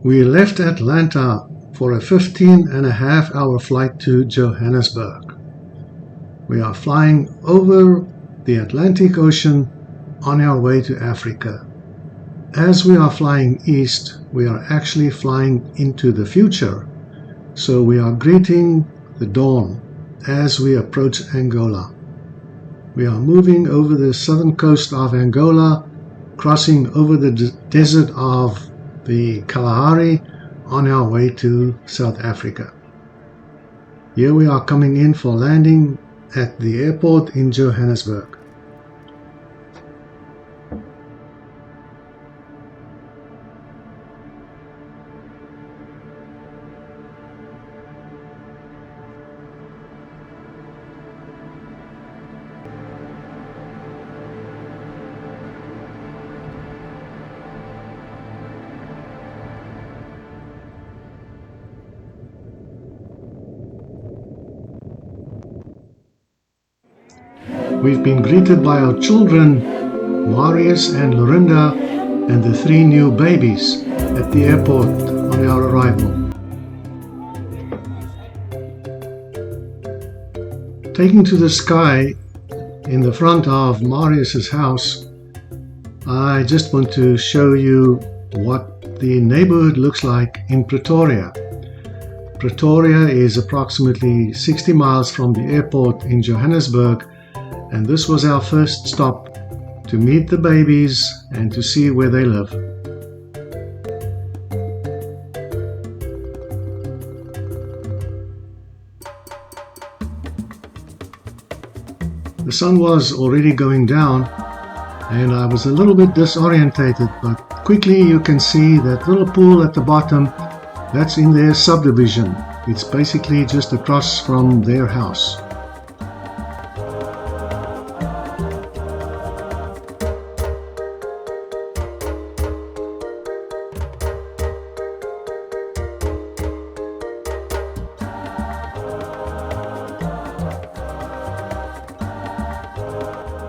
We left Atlanta for a 15-and-a-half-hour flight to Johannesburg. We are flying over the Atlantic Ocean on our way to Africa. As we are flying east, we are actually flying into the future, so we are greeting the dawn as we approach Angola. We are moving over the southern coast of Angola, crossing over the desert of the Kalahari on our way to South Africa. Here we are coming in for landing at the airport in Johannesburg. We've been greeted by our children, Marius and Lorinda, and the 3 new babies at the airport on our arrival. Taking to the sky in the front of Marius's house, I just want to show you what the neighborhood looks like in Pretoria. Pretoria is approximately 60 miles from the airport in Johannesburg, and this was our first stop to meet the babies and to see where they live. The sun was already going down and I was a little bit disorientated, but quickly you can see that little pool at the bottom, that's in their subdivision. It's basically just across from their house.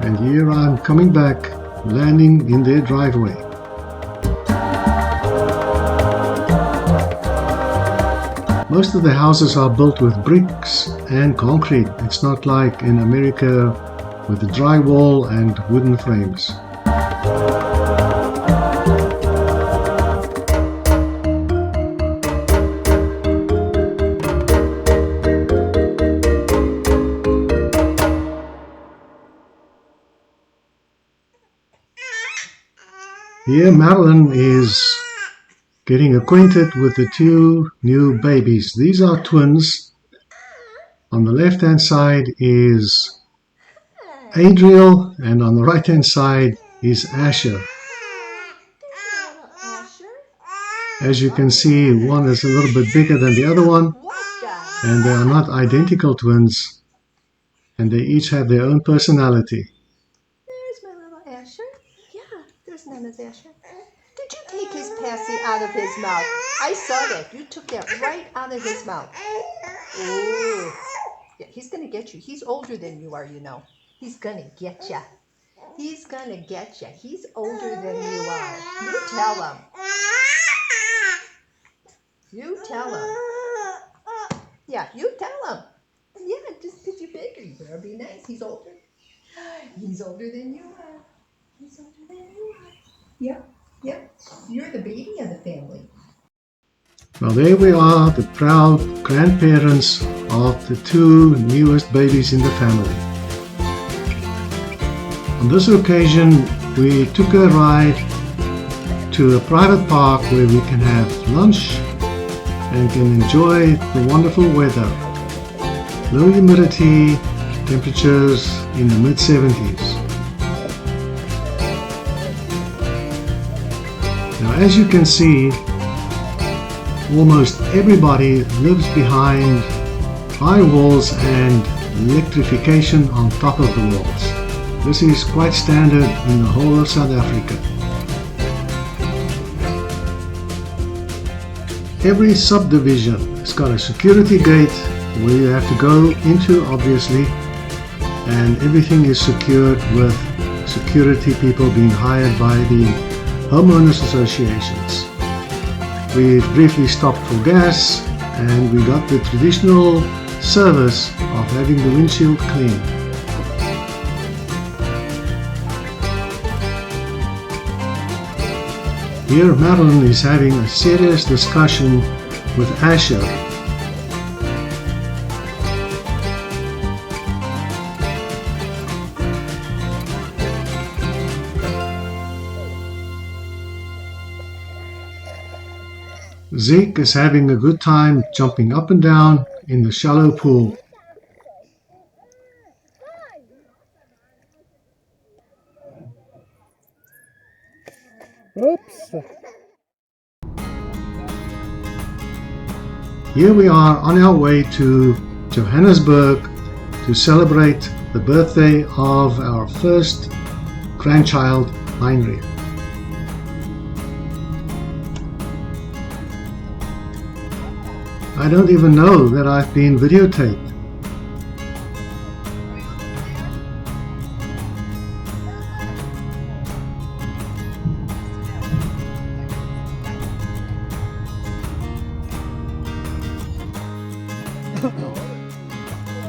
And here I'm coming back, landing in their driveway. Most of the houses are built with bricks and concrete. It's not like in America with the drywall and wooden frames. Here Marilyn is getting acquainted with the 2 new babies. These are twins. On the left hand side is Adriel and on the right hand side is Asher. As you can see, one is a little bit bigger than the other one, and they are not identical twins, and they each have their own personality. Nana's Asher. Did you take his passy out of his mouth? I saw that. You took that right out of his mouth. Ooh. Yeah, he's going to get you. He's older than you are, you know. He's going to get you. He's going to get you. He's older than you are. You tell him. You tell him. Yeah, you tell him. Yeah, just because you're bigger, you better be nice. He's older. He's older than you are. He's older than you are. Yep, yep. You're the baby of the family. Well, there we are, the proud grandparents of the 2 newest babies in the family. On this occasion, we took a ride to a private park where we can have lunch and can enjoy the wonderful weather. Low humidity, temperatures in the mid-70s. Now, as you can see, almost everybody lives behind high walls and electrification on top of the walls. This is quite standard in the whole of South Africa. Every subdivision has got a security gate where you have to go into, obviously, and everything is secured with security people being hired by the homeowners associations. We briefly stopped for gas and we got the traditional service of having the windshield cleaned. Here Madeline is having a serious discussion with Asher. Zeke is having a good time jumping up and down in the shallow pool. Oops. Here we are on our way to Johannesburg to celebrate the birthday of our first grandchild, Heinrich. I don't even know that I've been videotaped.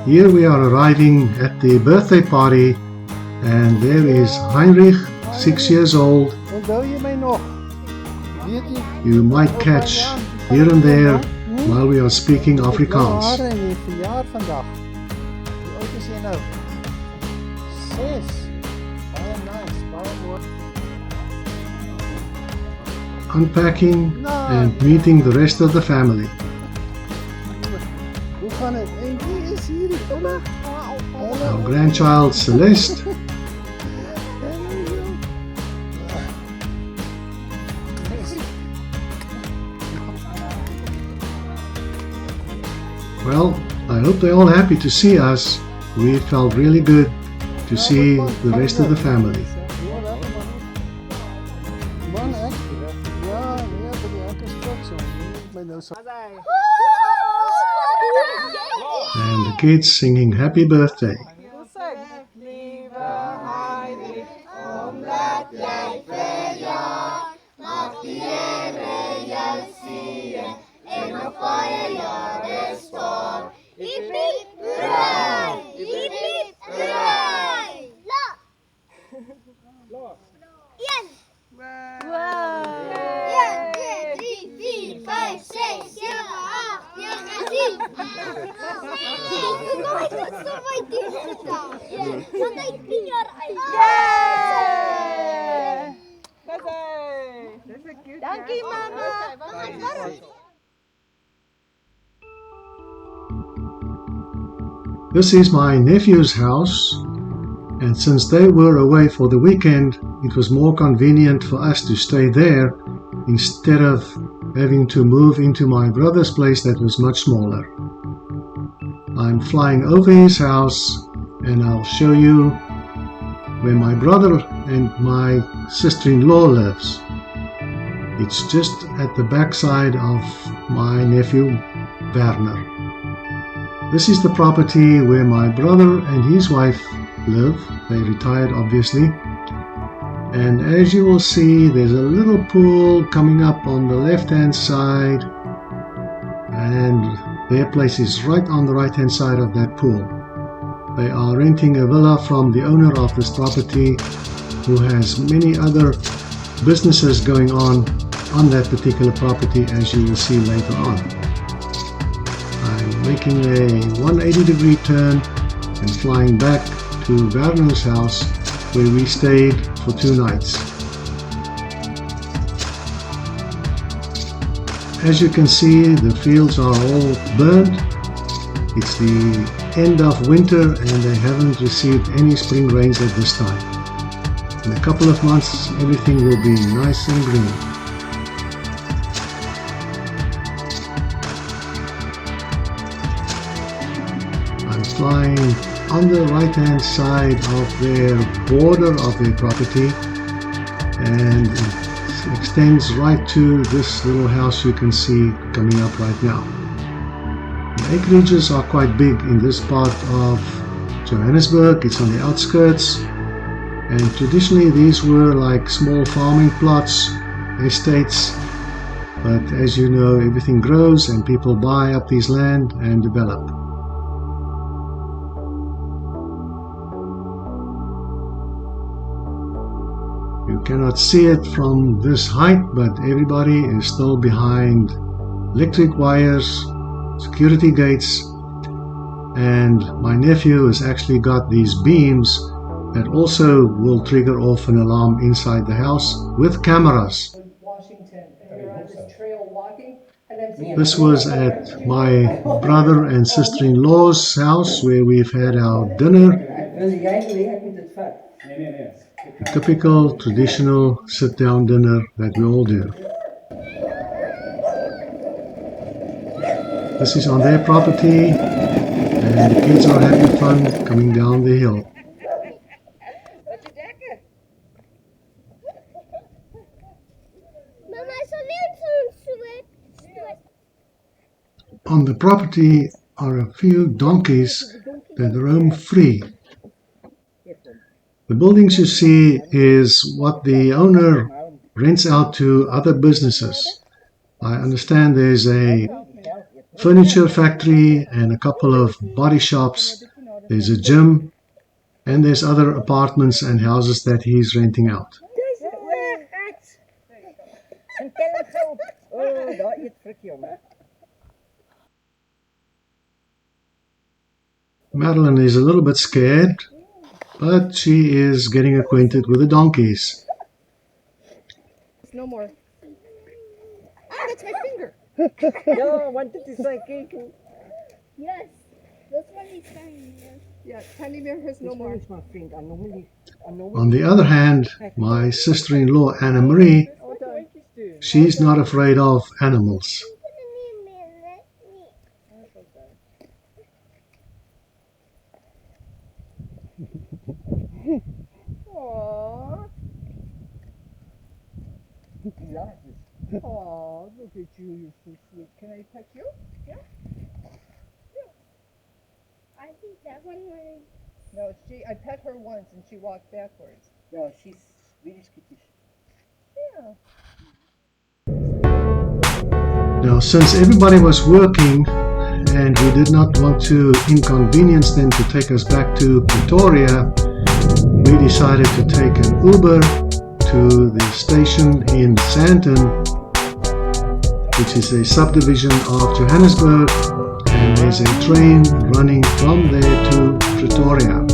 Here we are arriving at the birthday party and there is Heinrich, 6 years old. Onthou jy my nog? Weet jy? You might catch here and there while we are speaking Afrikaans. Hare en jy verjaar vandag. Hoe oud is jy nou? 6. Baie nice, baie mooi. Unpacking and meeting the rest of the family. Hoe gaan dit? En wie is hier? Hallo. Our grandchild Celeste. Well, I hope they're all happy to see us. We felt really good to see the rest of the family. And the kids singing happy birthday. Dankie mama. This is my nephew's house, and since they were away for the weekend, it was more convenient for us to stay there instead of having to move into my brother's place that was much smaller. I'm flying over his house and I'll show you where my brother and my sister-in-law lives. It's just at the backside of my nephew Werner. This is the property where my brother and his wife live. They retired obviously. And as you will see, there's a little pool coming up on the left hand side, and their place is right on the right hand side of that pool. They are renting a villa from the owner of this property, who has many other businesses going on that particular property, as you will see later on. I'm making a 180-degree turn and flying back to Werner's house, where we stayed for 2 nights. As you can see, the fields are all burnt. It's the end of winter and they haven't received any spring rains at this time. In a couple of months, everything will be nice and green. I'm flying on the right hand side of their border of their property, and it extends right to this little house you can see coming up right now. The acreages are quite big in this part of Johannesburg. It's on the outskirts, and traditionally these were like small farming plots, estates, But as you know, everything grows and people buy up this land and develop. You cannot see it from this height, but everybody is still behind electric wires, security gates, and my nephew has actually got these beams that also will trigger off an alarm inside the house with cameras. Washington, and you're on this trail walking, and then This was at my brother and sister-in-law's house where we've had our dinner. A typical traditional sit-down dinner that we all do. This is on their property, and the kids are having fun coming down the hill. On the property are a few donkeys that roam free. The buildings you see is what the owner rents out to other businesses. I understand there's a furniture factory and a couple of body shops. There's a gym, and there's other apartments and houses that he's renting out. Madeline is a little bit scared, but she is getting acquainted with the donkeys. no more. Ah, that's my finger. No, I wanted to say cake. Yes, this one is fine. Yeah, Tiny Bear has no more. My finger. On the other hand, my sister-in-law Anna Marie, she's not afraid of animals. Aww. Aww, look at you, you're so sweet. Can I touch you? Yeah? I think that one was... No, I pet her once and she walked backwards. Yeah, she's very skittish. Yeah. Now, since everybody was working and we did not want to inconvenience them to take us back to Pretoria, we decided to take an Uber to the station in Sandton, which is a subdivision of Johannesburg, and there's a train running from there to Pretoria.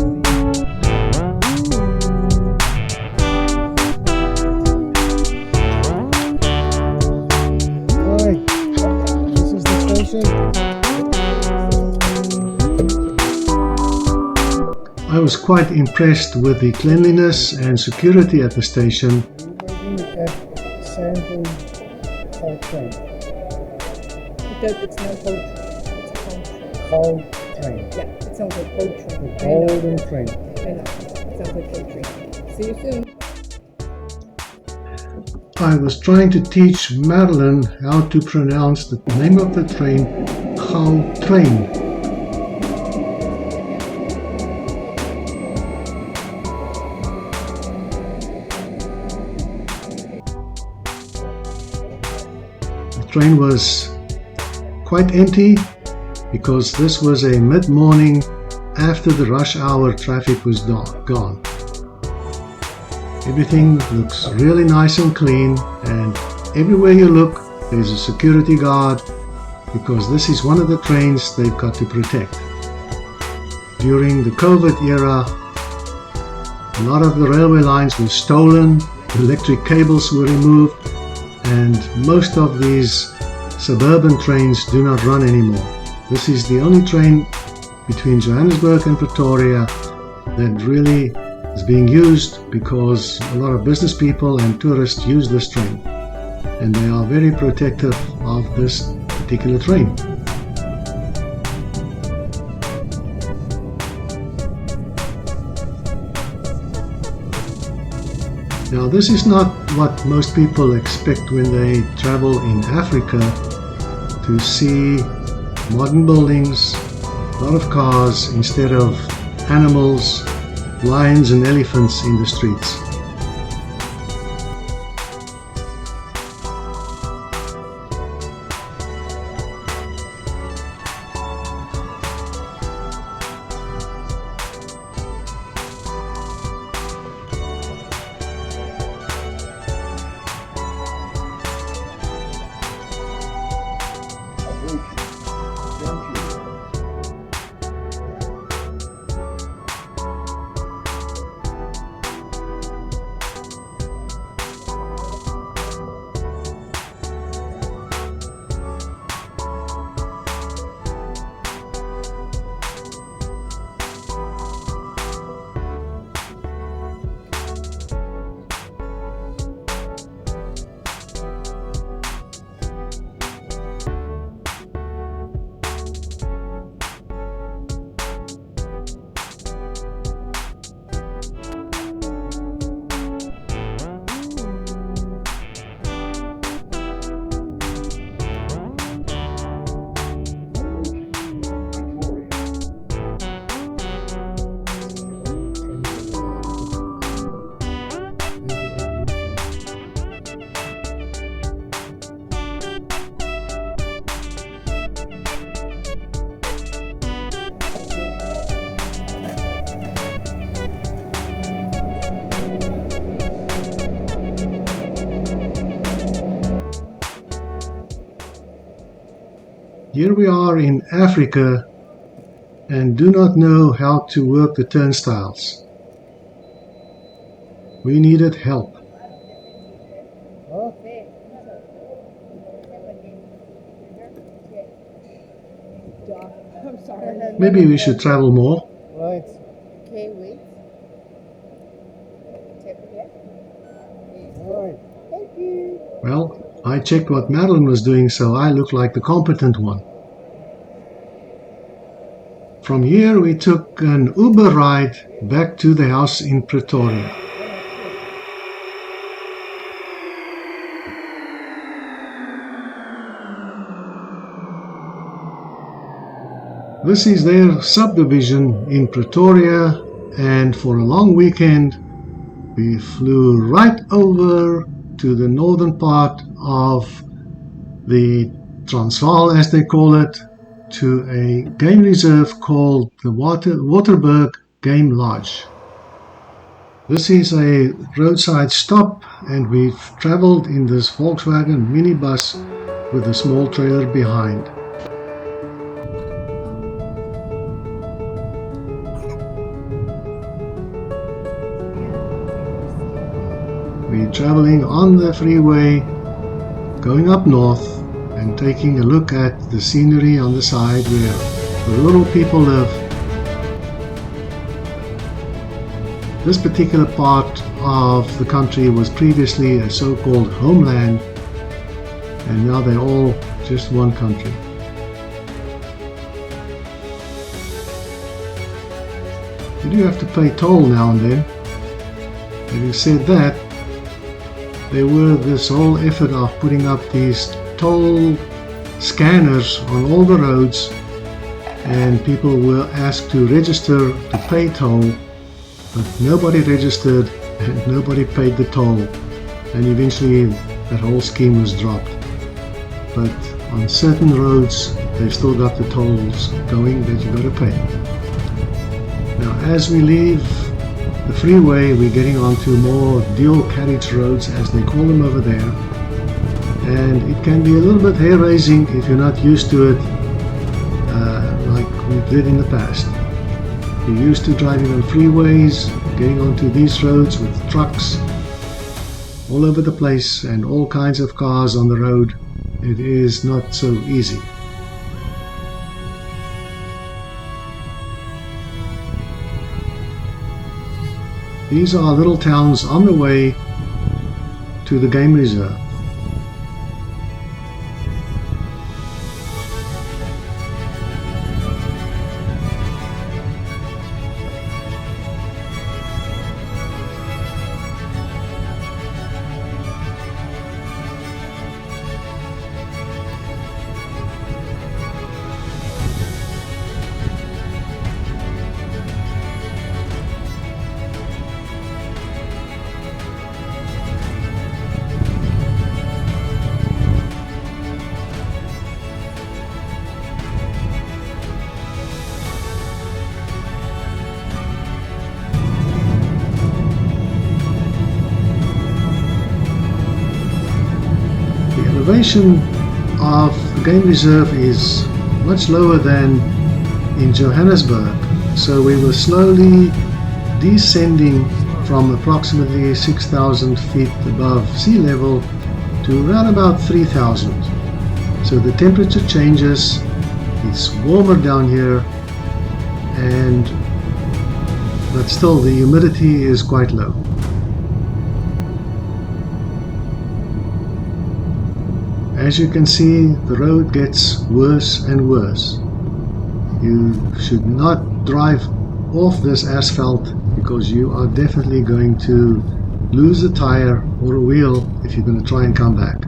Hi, this is the station. I was quite impressed with the cleanliness and security at the station. We're waiting at Sandton train. It's not coach. It's a Coal train. Yeah, it sounds like coach train. The golden train. I know. It sounds like coach train. See you soon. I was trying to teach Madeline how to pronounce the name of the train, Gautrain. The train was quite empty because this was a mid-morning after the rush hour traffic was gone. Everything looks really nice and clean, and everywhere you look there's a security guard because this is one of the trains they've got to protect. During the COVID era, a lot of the railway lines were stolen, electric cables were removed, and most of these suburban trains do not run anymore. This is the only train between Johannesburg and Pretoria that really is being used because a lot of business people and tourists use this train, and they are very protective of this particular train. Now, this is not what most people expect when they travel in Africa, to see modern buildings, a lot of cars instead of animals, lions and elephants in the streets. Here we are in Africa and do not know how to work the turnstiles. We needed help. Oh, I'm sorry. Maybe we should travel more. right. Okay, wait. Tap it here. All right. Thank you. Well, I checked what Madeline was doing, so I look like the competent one. From here we took an Uber ride back to the house in Pretoria. This is their subdivision in Pretoria, and for a long weekend we flew right over to the northern part of the Transvaal, as they call it, to a game reserve called the Waterberg Game Lodge. This is a roadside stop, and we've traveled in this Volkswagen minibus with a small trailer behind. We're traveling on the freeway, going up north and taking a look at the scenery on the side where the rural people live. This particular part of the country was previously a so-called homeland, and now they're all just one country. You do have to pay toll now and then. Having said that, there were this whole effort of putting up these toll scanners on all the roads, and people were asked to register to pay toll, but nobody registered and nobody paid the toll, and eventually that whole scheme was dropped. But on certain roads they've still got the tolls going that you got to pay. Now as we leave the freeway, we're getting onto more dual carriage roads, as they call them over there, and it can be a little bit hair-raising if you're not used to it, like we did in the past. You're used to driving on freeways, getting onto these roads with trucks all over the place and all kinds of cars on the road. It is not so easy. These are little towns on the way to the game reserve. The elevation of the game reserve is much lower than in Johannesburg, so we were slowly descending from approximately 6,000 feet above sea level to around about 3,000. So the temperature changes, it's warmer down here, but still the humidity is quite low. As you can see, the road gets worse and worse. You should not drive off this asphalt, because you are definitely going to lose a tire or a wheel if you're going to try and come back.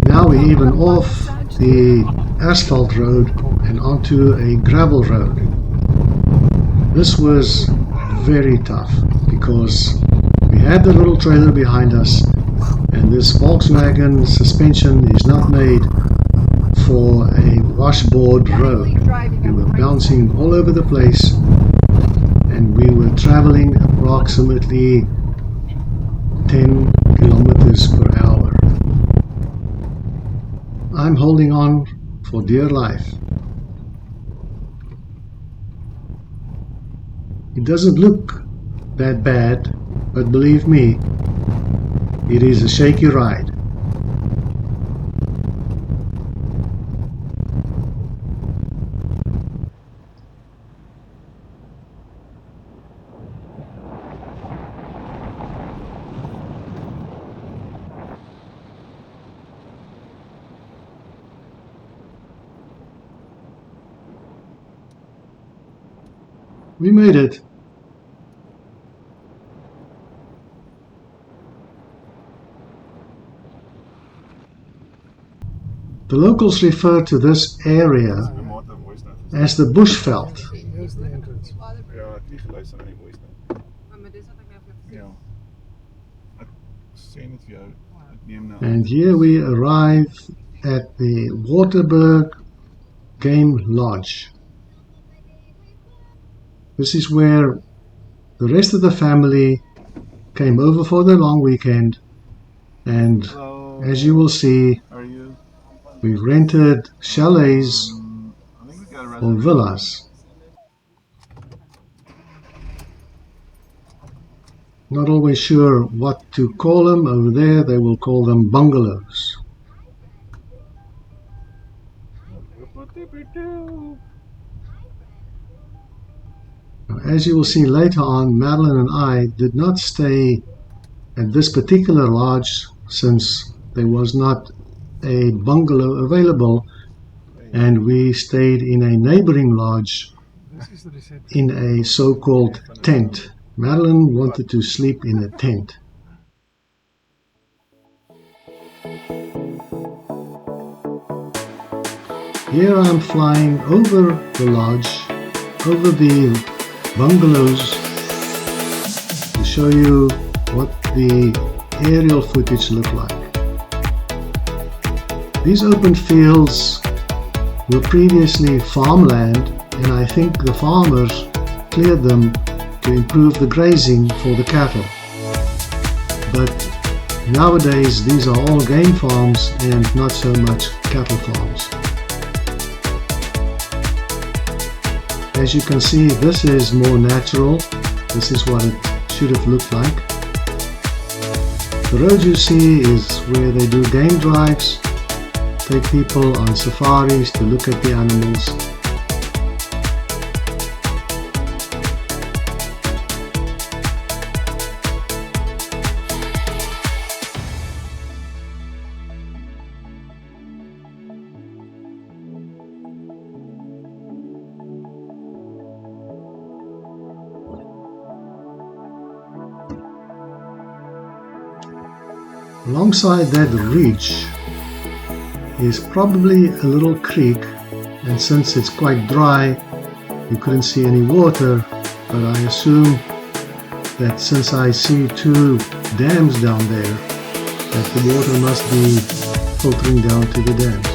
Now we're even off the asphalt road and onto a gravel road. This was very tough because we had the little trailer behind us, and this Volkswagen suspension is not made for a washboard road. We were bouncing all over the place, and we were traveling approximately 10 kilometers per hour. I'm holding on for dear life. It doesn't look that bad, but believe me, it is a shaky ride. We made it. The locals refer to this area as the Bushveld. Here's the entrance. Ja, ek het nie geluister aan die voice note. Maar dis wat ek nou vir jou Ja. Ek sê net vir jou, ek neem nou. And here we arrive at the Waterberg Game Lodge. This is where the rest of the family came over for their long weekend, and Hello. as you will see, How are you? we've rented chalets I think we got a or reservation. villas. Not always sure what to call them. Over there they will call them bungalows. Now, as you will see later on, Madeline and I did not stay at this particular lodge since there was not a bungalow available, and we stayed in a neighboring lodge This is the reception. in a so-called tent. Madeline wanted to sleep in a tent. Here I'm flying over the lodge, over the bungalows, to show you what the aerial footage looked like. These open fields were previously farmland, and I think the farmers cleared them to improve the grazing for the cattle. But nowadays these are all game farms and not so much cattle farms. As you can see, this is more natural. This is what it should have looked like. The road you see is where they do game drives, take people on safaris to look at the animals. Alongside that ridge is probably a little creek, and since it's quite dry you couldn't see any water, but I assume that since I see two dams down there, that the water must be filtering down to the dams.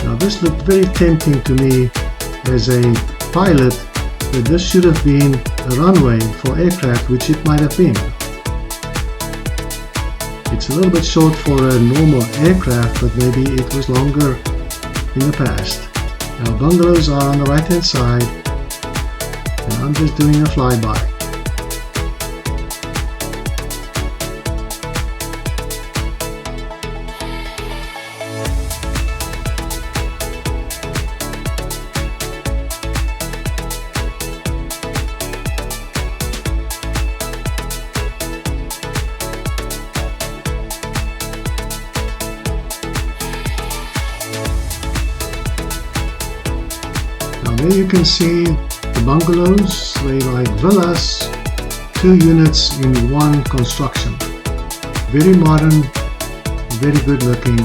Now this looked very tempting to me as a pilot, that this should have been a runway for aircraft, which it might have been. It's a little bit short for a normal aircraft, but maybe it was longer in the past. Now bungalows are on the right hand side, and I'm just doing a flyby. There you can see the bungalows. They are like villas, 2 units in one construction. Very modern, very good looking,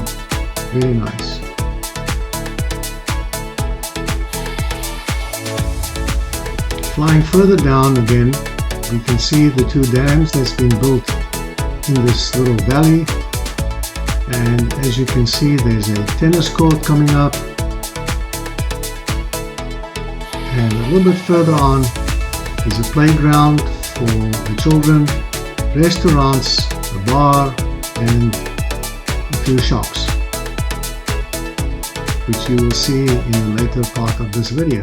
very nice. Flying further down again, we can see the 2 dams that's been built in this little valley. And as you can see, there's a tennis court coming up. And a little bit further on is a playground for the children. restaurants, a bar, and a few shops, which you will see in the later part of this video.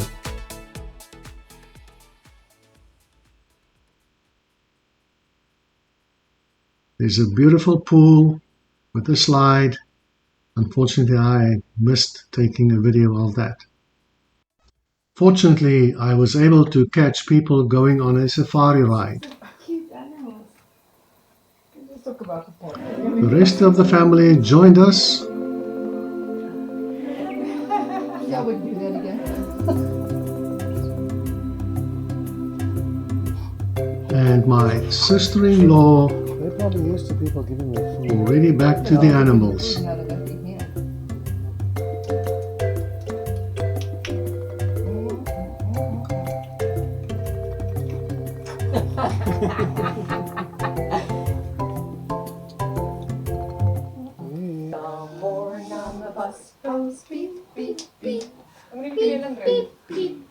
There's a beautiful pool with a slide. Unfortunately, I missed taking a video of that. Fortunately, I was able to catch people going on a safari ride. Cute animals. Let's talk about the park. The rest of the family joined us, Yeah, I wouldn't do that again. and my sister-in-law They're probably used to people giving them food. already back to the animals. Out of empty hand. The horn on the bus goes beep, beep, beep. Beep, beep, beep.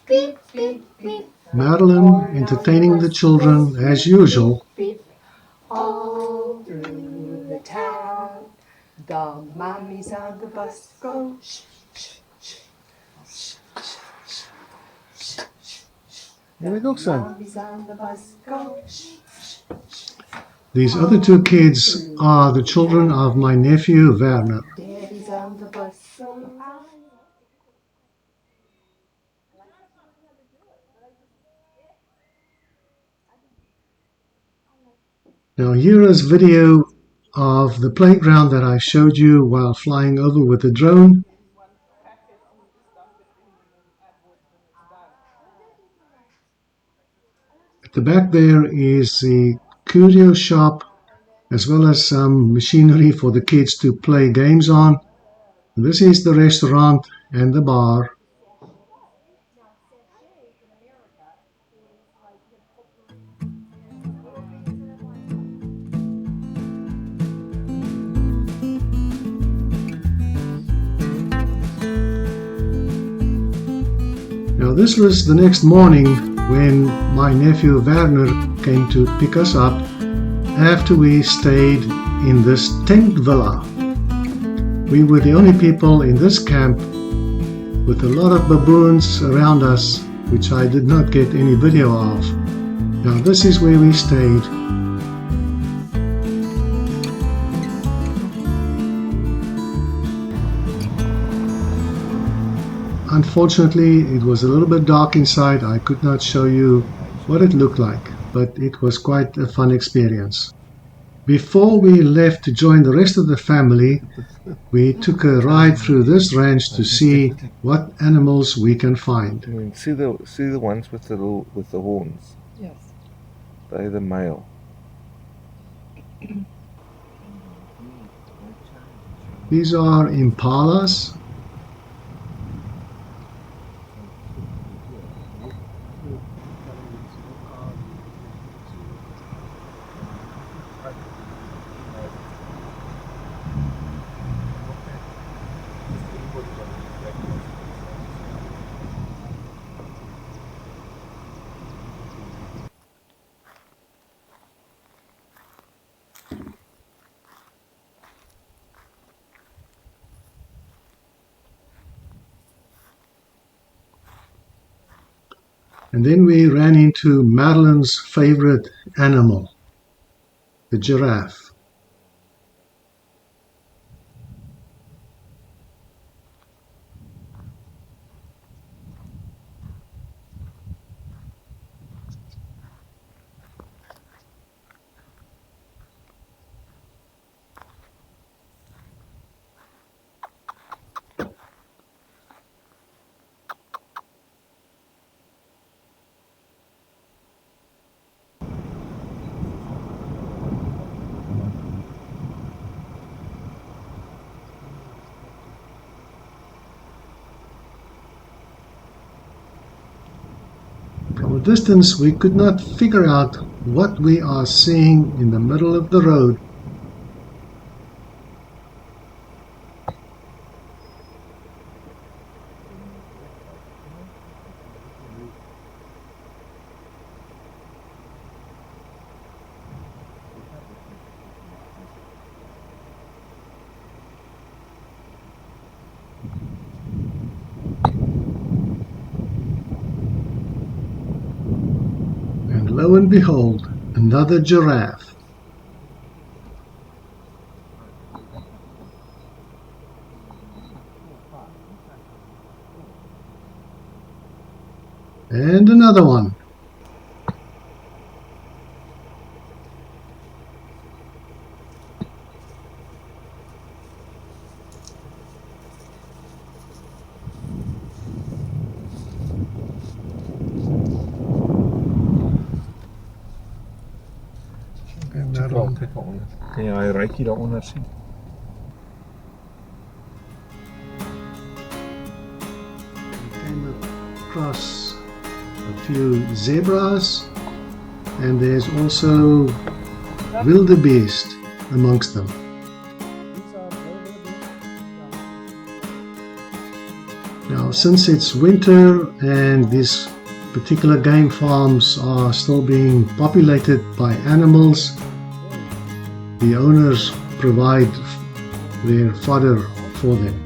Beep, beep, beep. Madeline entertaining the children as usual. Beep. All through the town, the mommies on the bus go shh, shh, shh, shh, shh, shh, shh. Here we go, son. Mommies on the bus go shh, shh, shh. These other two kids are the children of my nephew Werner. Daddy's on the bus so high. Now here is video of the playground that I showed you while flying over with the drone. At the back there is the curio shop, as well as some machinery for the kids to play games on. This is the restaurant and the bar. Now this was the next morning when my nephew Werner came to pick us up after we stayed in this tent villa. We were the only people in this camp, with a lot of baboons around us, which I did not get any video of. Now this is where we stayed. Unfortunately, it was a little bit dark inside. I could not show you what it looked like, but it was quite a fun experience. Before we left to join the rest of the family, we took a ride through this ranch to see what animals we can find. See the ones with the horns. Yes. They're the male. These are impalas. And then we ran into Madeline's favorite animal, the giraffe. From a distance, we could not figure out what we are seeing in the middle of the road. and behold, another giraffe. And another one. En daarom Kyk daaronder. Kan jy daai ruitjie daaronder sien? came across a few zebras, and there's also wildebeest amongst them. Now, since it's winter and these particular game farms are still being populated by animals, the owners provide their fodder for them.